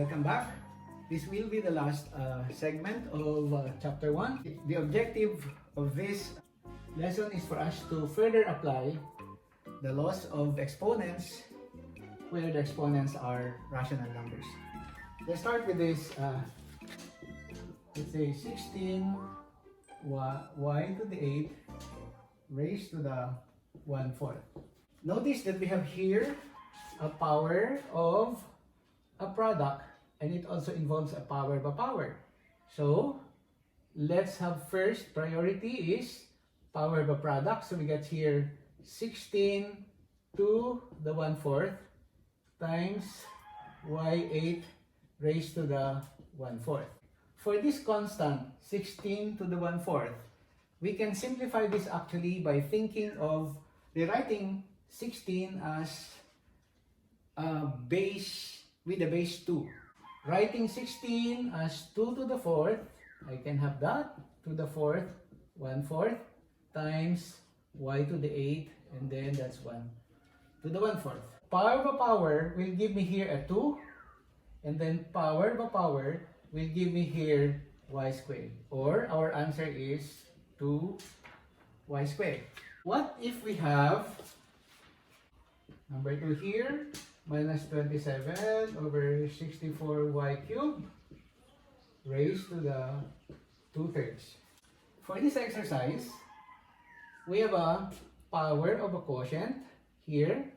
Welcome back. This will be the last segment of chapter 1. The objective of this lesson is for us to further apply the laws of exponents where the exponents are rational numbers. Let's start with this, let's say 16 y to the 8 raised to the 1/4. Notice that we have here a power of a product, and it also involves a power by power. So let's have first priority is power by product. So we get here 16 to the 1/4 times y8 raised to the 1/4. For this constant 16 to the 1/4, we can simplify this actually by thinking of rewriting 16 as base with the base 2. Writing 16 as 2 to the 4th, I can have that, to the 4th, 1/4 times y to the 8, and then that's 1 to the 1/4. Power by power will give me here a 2, and then power by power will give me here y squared, or our answer is 2y squared. What if we have number 2 here, minus 27 over 64y cubed raised to the 2/3. For this exercise, we have a power of a quotient here.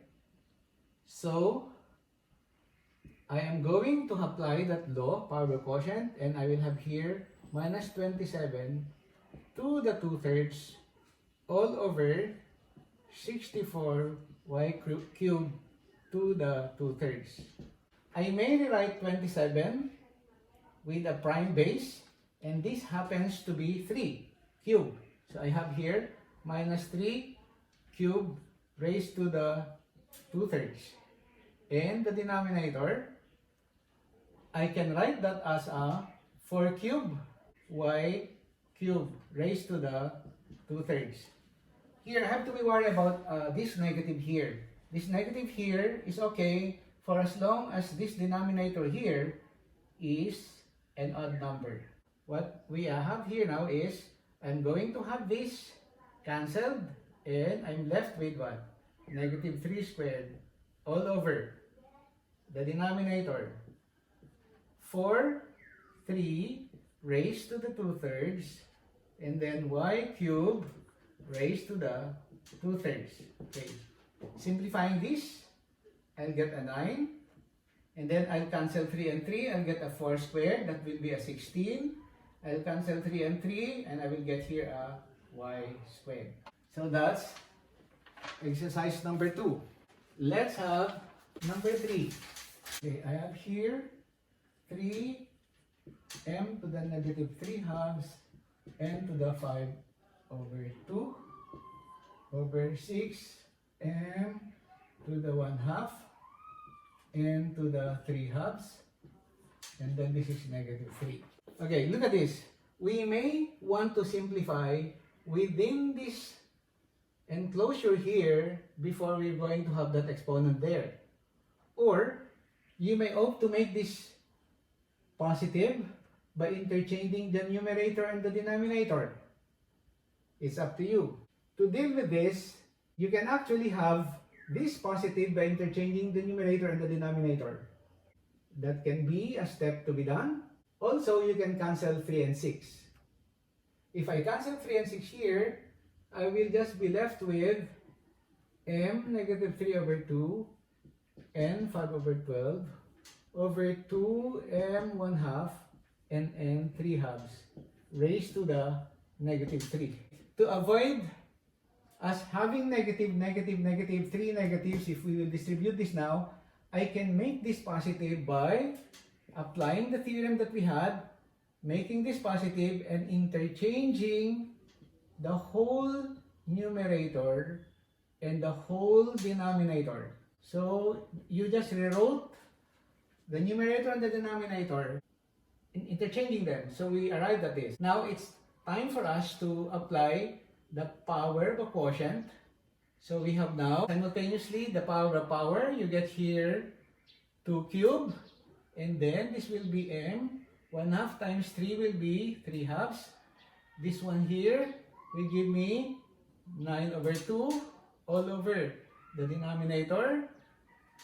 So I am going to apply that law, power of a quotient, and I will have here minus 27 to the 2/3 all over 64y cubed to the 2/3. I may rewrite 27 with a prime base, and this happens to be 3 cubed. So I have here minus 3 cubed raised to the 2/3. And the denominator, I can write that as a 4 cubed y cubed raised to the 2/3. Here, I have to be worried about this negative here. This negative here is okay for as long as this denominator here is an odd number. What we have here now is, I'm going to have this cancelled, and I'm left with what? Negative 3 squared all over the denominator. 4, 3 raised to the 2/3, and then y cubed raised to the 2/3. Okay. Simplifying this, I'll get a 9, and then I'll cancel 3 and 3, I'll get a 4 squared, that will be a 16. I'll cancel 3 and 3, and I will get here a y squared. So that's exercise number 2. Let's have number 3. Okay, I have here 3m to the negative 3 halves n to the 5 over 2 over 6 m to the 1/2 n to the 3 halves, and then this is negative 3. Okay, look at this. We may want to simplify within this enclosure here before we're going to have that exponent there. Or you may opt to make this positive by interchanging the numerator and the denominator. It's up to you. To deal with this, you can actually have this positive by interchanging the numerator and the denominator. That can be a step to be done. Also, you can cancel 3 and 6. If I cancel 3 and 6 here, I will just be left with m negative 3 over 2 n 5 over 12 over 2m 1/2 and n 3 halves raised to the negative 3. To avoid as having negative, negative, negative, 3 negatives, if we will distribute this now, I can make this positive by applying the theorem that we had, making this positive, and interchanging the whole numerator and the whole denominator. So you just rewrote the numerator and the denominator, interchanging them. So we arrived at this. Now it's time for us to apply the power of a quotient. So we have now simultaneously the power of power. You get here 2 cubed And then this will be m. 1/2 times 3 will be 3/2. This one here will give me 9/2 all over the denominator,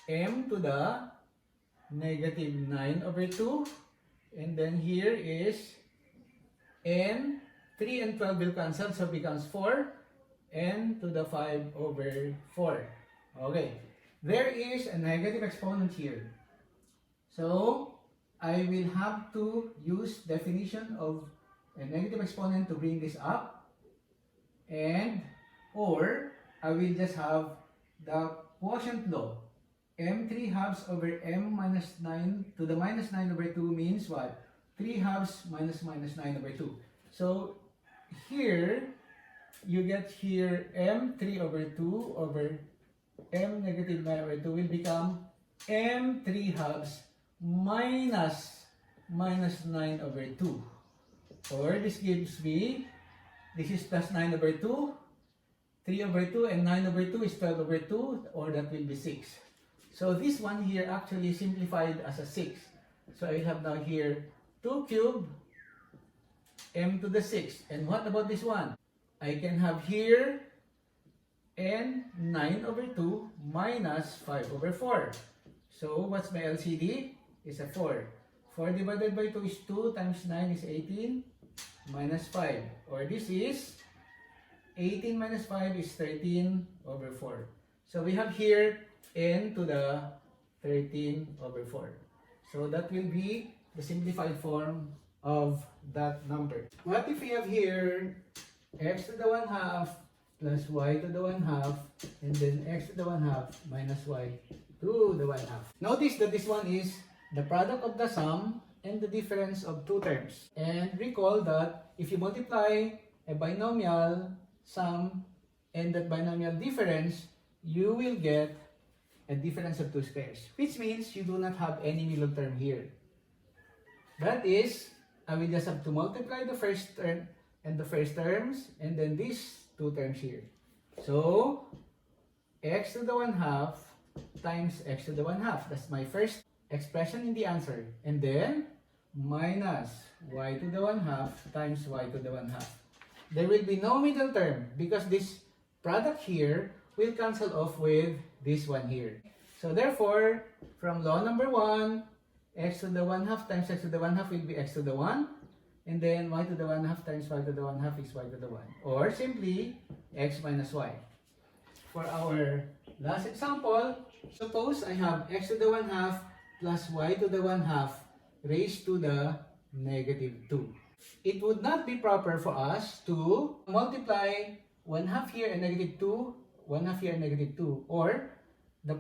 m to the negative 9/2. And then here is n. 3 and 12 will cancel, so it becomes 4. N to the 5/4. Okay. There is a negative exponent here. So, I will have to use definition of a negative exponent to bring this up. Or, I will just have the quotient law. M 3/2 over m minus 9 to the minus 9/2 means what? 3/2 minus 9/2. So, here, you get here m 3/2 over m negative 9/2 will become m 3/2 minus 9/2. Or this gives me, this is plus 9/2, 3/2, and 9/2 is 12/2, or that will be 6. So this one here actually simplified as a 6. So I have now here 2 cubed m to the 6. And what about this one? I can have here n 9/2 minus 5/4. So what's my LCD? Is a 4. 4 divided by 2 is 2 times 9 is 18 minus 5. Or this is 18 minus 5 is 13/4. So we have here n to the 13/4. So that will be the simplified form of that number. What if we have here x to the 1/2 plus y to the 1/2 and then x to the 1/2 minus y to the 1/2. Notice that this one is the product of the sum and the difference of two terms. And recall that if you multiply a binomial sum and that binomial difference, you will get a difference of two squares, which means you do not have any middle term here. That is, I will just have to multiply the first term and the first terms, and then these two terms here. So, x to the 1/2 times x to the 1/2. That's my first expression in the answer. And then, minus y to the 1/2 times y to the 1/2. There will be no middle term because this product here will cancel off with this one here. So therefore, from law number 1, x to the 1/2 times x to the 1/2 will be x to the 1. And then y to the 1/2 times y to the 1/2 is y to the 1. Or simply, x minus y. For our last example, suppose I have x to the 1/2 plus y to the 1/2 raised to the negative 2. It would not be proper for us to multiply 1/2 here and negative 2, 1/2 here and negative 2, or the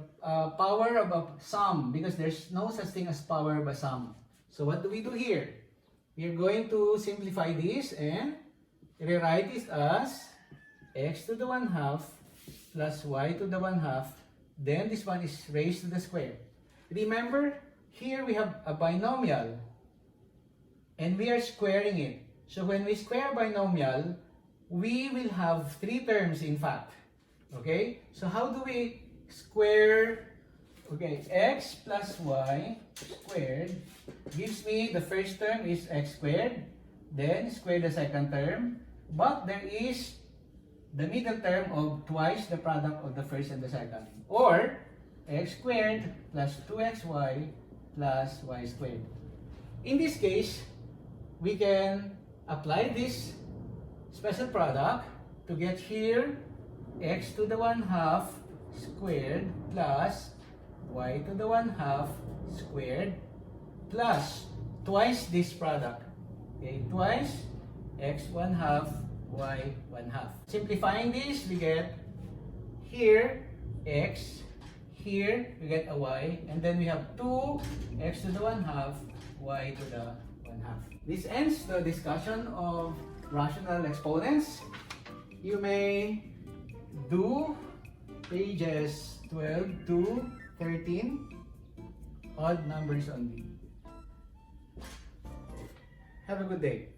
power of a sum, because there's no such thing as power of a sum. So what do we do here? We are going to simplify this and rewrite it as x to the 1/2 plus y to the 1/2. Then this one is raised to the square. Remember, here we have a binomial and we are squaring it. So when we square a binomial, we will have three terms in fact. Okay? So how do we square? Okay, x plus y squared gives me the first term is x squared, then square the second term, but there is the middle term of twice the product of the first and the second, or x squared plus 2xy plus y squared. In this case, we can apply this special product to get here x to the 1/2 squared plus y to the 1/2 squared plus twice this product. Okay, twice x 1/2 y 1/2. Simplifying this, we get here x, here we get a y, and then we have 2 x to the 1/2 y to the 1/2. This ends the discussion of rational exponents. You may do pages 12 to 13, odd numbers only. Have a good day.